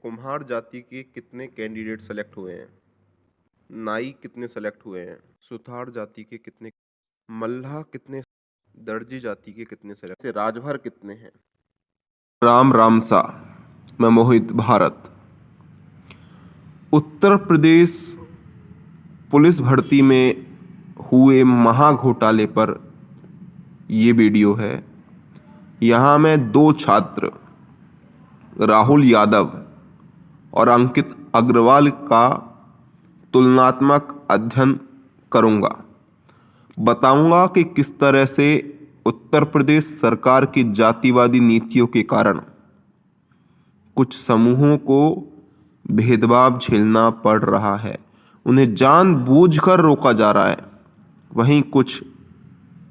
कुम्हार जाति के कितने कैंडिडेट सेलेक्ट हुए हैं? नाई कितने सेलेक्ट हुए हैं? सुथार जाति के कितने? मल्लाह कितने? दर्जी जाति के कितने सेलेक्ट से? राजभर कितने हैं? राम रामसा। मैं मोहित, भारत। उत्तर प्रदेश पुलिस भर्ती में हुए महाघोटाले पर ये वीडियो है। यहाँ मैं दो छात्र राहुल यादव और अंकित अग्रवाल का तुलनात्मक अध्ययन करूंगा। बताऊंगा कि किस तरह से उत्तर प्रदेश सरकार की जातिवादी नीतियों के कारण कुछ समूहों को भेदभाव झेलना पड़ रहा है, उन्हें जानबूझकर रोका जा रहा है। वहीं कुछ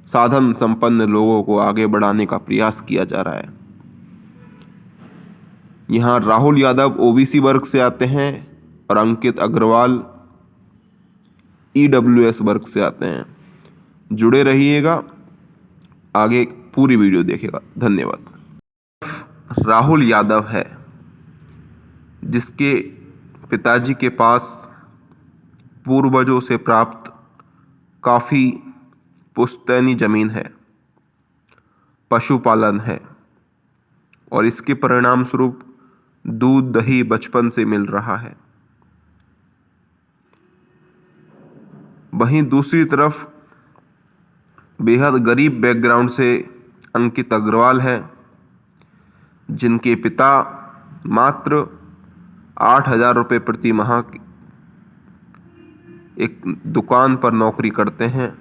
साधन संपन्न लोगों को आगे बढ़ाने का प्रयास किया जा रहा है। यहाँ राहुल यादव ओबीसी वर्ग से आते हैं और अंकित अग्रवाल ईडब्ल्यूएस वर्ग से आते हैं। जुड़े रहिएगा, आगे पूरी वीडियो देखिएगा। धन्यवाद। राहुल यादव है जिसके पिताजी के पास पूर्वजों से प्राप्त काफ़ी पुश्तैनी ज़मीन है, पशुपालन है और इसके परिणाम स्वरूप दूध दही बचपन से मिल रहा है। वहीं दूसरी तरफ बेहद गरीब बैकग्राउंड से अंकित अग्रवाल है जिनके पिता मात्र 8,000 रुपये प्रति माह एक दुकान पर नौकरी करते हैं,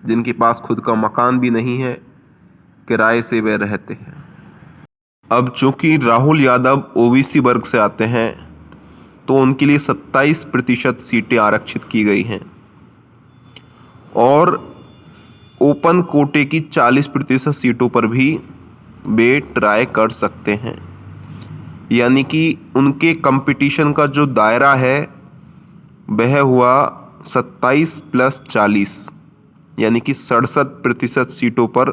जिनके पास खुद का मकान भी नहीं है, किराए से वे रहते हैं। अब चूंकि राहुल यादव ओबीसी वर्ग से आते हैं तो उनके लिए 27% सीटें आरक्षित की गई हैं और ओपन कोटे की 40% सीटों पर भी वे ट्राई कर सकते हैं। यानी कि उनके कंपटीशन का जो दायरा है वह हुआ 27 + 40, यानी कि 67% सीटों पर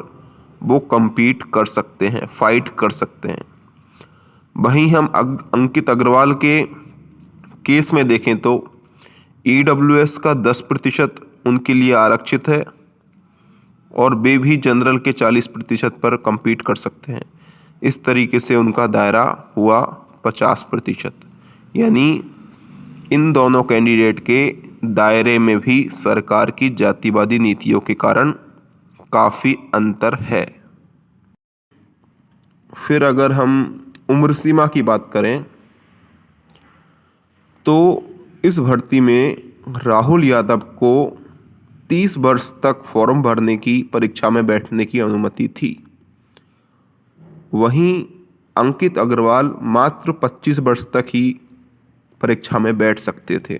वो compete कर सकते हैं, फाइट कर सकते हैं। वहीं हम अंकित अग्रवाल के केस में देखें तो ईडब्ल्यूएस का 10% उनके लिए आरक्षित है और वे भी जनरल के 40% पर compete कर सकते हैं। इस तरीके से उनका दायरा हुआ 50%। यानी इन दोनों कैंडिडेट के दायरे में भी सरकार की जातिवादी नीतियों के कारण काफ़ी अंतर है। फिर अगर हम उम्र सीमा की बात करें तो इस भर्ती में राहुल यादव को 30 वर्ष तक फॉर्म भरने की परीक्षा में बैठने की अनुमति थी। वहीं अंकित अग्रवाल मात्र 25 वर्ष तक ही परीक्षा में बैठ सकते थे।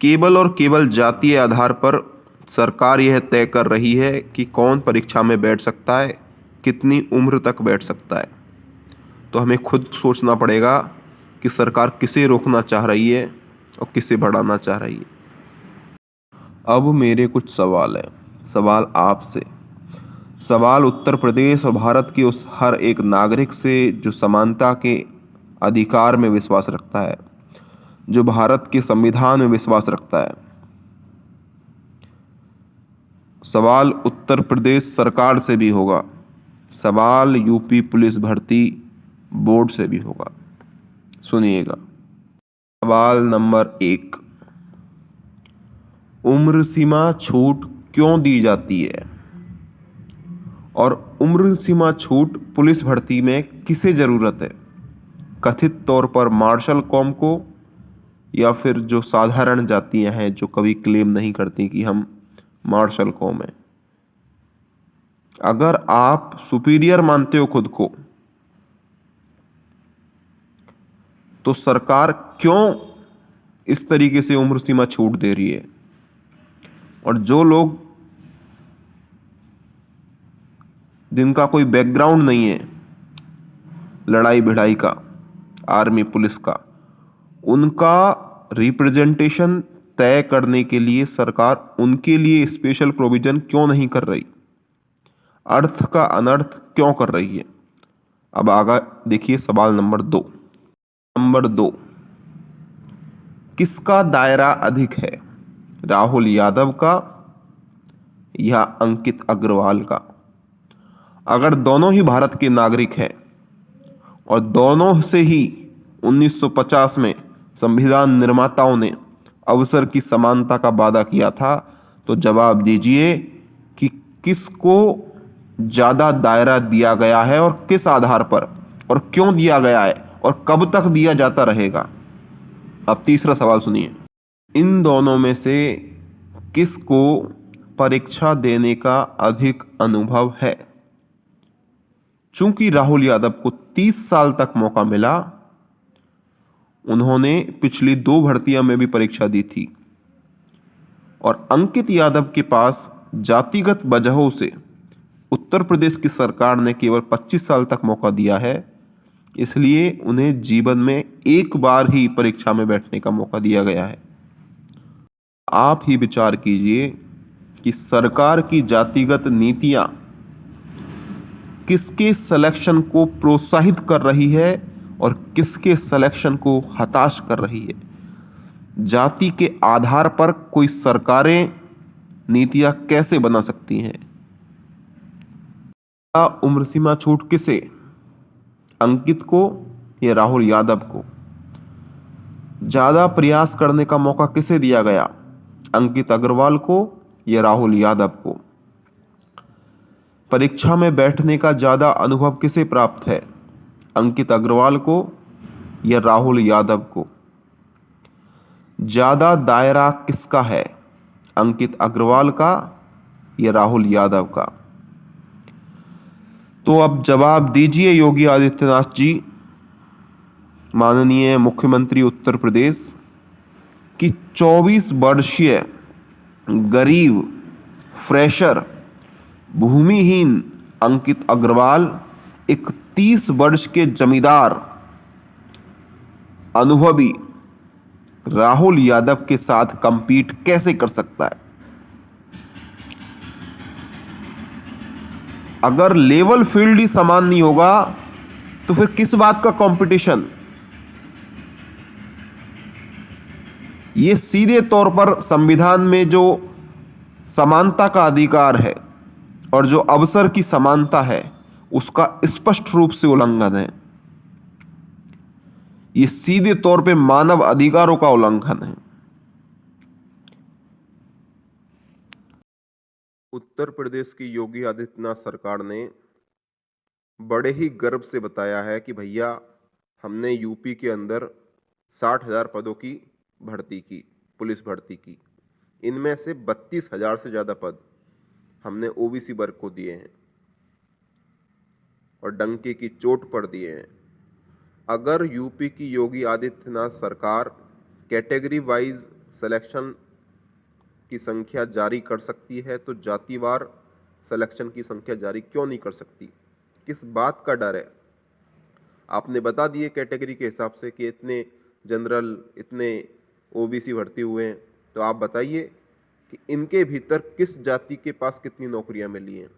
केवल और केवल जातीय आधार पर सरकार यह तय कर रही है कि कौन परीक्षा में बैठ सकता है, कितनी उम्र तक बैठ सकता है। तो हमें खुद सोचना पड़ेगा कि सरकार किसे रोकना चाह रही है और किसे बढ़ाना चाह रही है। अब मेरे कुछ सवाल हैं, सवाल आपसे। सवाल उत्तर प्रदेश और भारत के उस हर एक नागरिक से जो समानता के अधिकार में विश्वास रखता है, जो भारत के संविधान में विश्वास रखता है। सवाल उत्तर प्रदेश सरकार से भी होगा, सवाल यूपी पुलिस भर्ती बोर्ड से भी होगा। सुनिएगा। सवाल नंबर 1, उम्र सीमा छूट क्यों दी जाती है और उम्र सीमा छूट पुलिस भर्ती में किसे ज़रूरत है? कथित तौर पर मार्शल कॉम को या फिर जो साधारण जातियां हैं जो कभी क्लेम नहीं करती कि हम मार्शल कॉम हैं। अगर आप सुपीरियर मानते हो खुद को तो सरकार क्यों इस तरीके से उम्र सीमा छूट दे रही है? और जो लोग जिनका कोई बैकग्राउंड नहीं है लड़ाई भिड़ाई का, आर्मी पुलिस का, उनका रिप्रेजेंटेशन तय करने के लिए सरकार उनके लिए स्पेशल प्रोविजन क्यों नहीं कर रही? अर्थ का अनर्थ क्यों कर रही है? अब आगे देखिए सवाल नंबर 2। किसका दायरा अधिक है, राहुल यादव का या अंकित अग्रवाल का? अगर दोनों ही भारत के नागरिक हैं और दोनों से ही 1950 में संविधान निर्माताओं ने अवसर की समानता का वादा किया था, तो जवाब दीजिए कि किसको ज़्यादा दायरा दिया गया है और किस आधार पर, और क्यों दिया गया है और कब तक दिया जाता रहेगा। अब तीसरा सवाल सुनिए। इन दोनों में से किसको परीक्षा देने का अधिक अनुभव है? चूंकि राहुल यादव को 30 साल तक मौका मिला, उन्होंने पिछली 2 भर्तियों में भी परीक्षा दी थी, और अंकित यादव के पास जातिगत वजहों से उत्तर प्रदेश की सरकार ने केवल 25 साल तक मौका दिया है, इसलिए उन्हें जीवन में एक बार ही परीक्षा में बैठने का मौका दिया गया है। आप ही विचार कीजिए कि सरकार की जातिगत नीतियां किसके सिलेक्शन को प्रोत्साहित कर रही है और किसके सिलेक्शन को हताश कर रही है। जाति के आधार पर कोई सरकारें नीतियां कैसे बना सकती हैं? क्या उम्र सीमा छूट किसे, अंकित को या राहुल यादव को? ज्यादा प्रयास करने का मौका किसे दिया गया, अंकित अग्रवाल को या राहुल यादव को? परीक्षा में बैठने का ज्यादा अनुभव किसे प्राप्त है, अंकित अग्रवाल को या राहुल यादव को? ज्यादा दायरा किसका है, अंकित अग्रवाल का या राहुल यादव का? तो अब जवाब दीजिए योगी आदित्यनाथ जी, माननीय मुख्यमंत्री उत्तर प्रदेश, कि 24 वर्षीय गरीब फ्रेशर भूमिहीन अंकित अग्रवाल 31 वर्ष के जमींदार अनुभवी राहुल यादव के साथ कंपीट कैसे कर सकता है? अगर लेवल फील्ड ही समान नहीं होगा तो फिर किस बात का कंपटीशन? ये सीधे तौर पर संविधान में जो समानता का अधिकार है और जो अवसर की समानता है उसका स्पष्ट रूप से उल्लंघन है। ये सीधे तौर पे मानव अधिकारों का उल्लंघन है। उत्तर प्रदेश की योगी आदित्यनाथ सरकार ने बड़े ही गर्व से बताया है कि भैया हमने यूपी के अंदर 60,000 पदों की भर्ती की, पुलिस भर्ती की। इनमें से 32,000 से ज़्यादा पद हमने ओबीसी वर्ग को दिए हैं और डंके की चोट पर दिए हैं। अगर यूपी की योगी आदित्यनाथ सरकार कैटेगरी वाइज सिलेक्शन की संख्या जारी कर सकती है तो जातिवार सिलेक्शन की संख्या जारी क्यों नहीं कर सकती? किस बात का डर है? आपने बता दिए कैटेगरी के हिसाब से कि इतने जनरल, इतने ओबीसी भर्ती हुए हैं, तो आप बताइए कि इनके भीतर किस जाति के पास कितनी नौकरियां मिली हैं?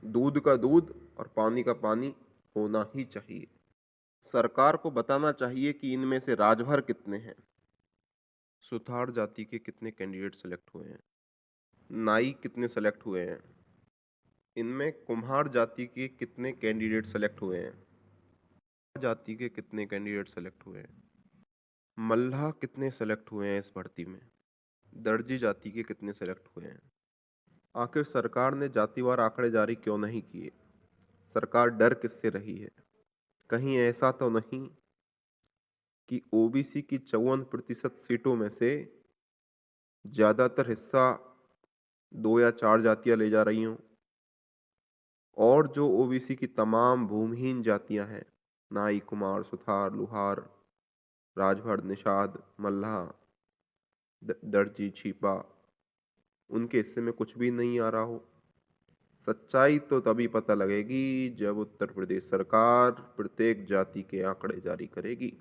दूध का दूध और पानी का पानी होना ही चाहिए। सरकार को बताना चाहिए कि इनमें से राजभर कितने हैं, सुथार जाति के कितने कैंडिडेट सेलेक्ट हुए हैं, नाई कितने सेलेक्ट हुए हैं, इनमें कुम्हार जाति के कितने कैंडिडेट सेलेक्ट हुए हैं, जाति के कितने कैंडिडेट सेलेक्ट हुए हैं, मल्लाह कितने सेलेक्ट हुए हैं इस भर्ती में, दर्जी जाति के कितने सेलेक्ट हुए हैं। आखिर सरकार ने जातिवार आंकड़े जारी क्यों नहीं किए? सरकार डर किससे रही है? कहीं ऐसा तो नहीं कि ओबीसी की 54% सीटों में से ज़्यादातर हिस्सा 2 या 4 जातियां ले जा रही हों, और जो ओबीसी की तमाम भूमिहीन जातियां हैं, नाई, कुमार, सुथार, लुहार, राजभर, निषाद, मल्लाह, दर्जी, छिपा, उनके हिस्से में कुछ भी नहीं आ रहा हो। सच्चाई तो तभी पता लगेगी जब उत्तर प्रदेश सरकार प्रत्येक जाति के आंकड़े जारी करेगी।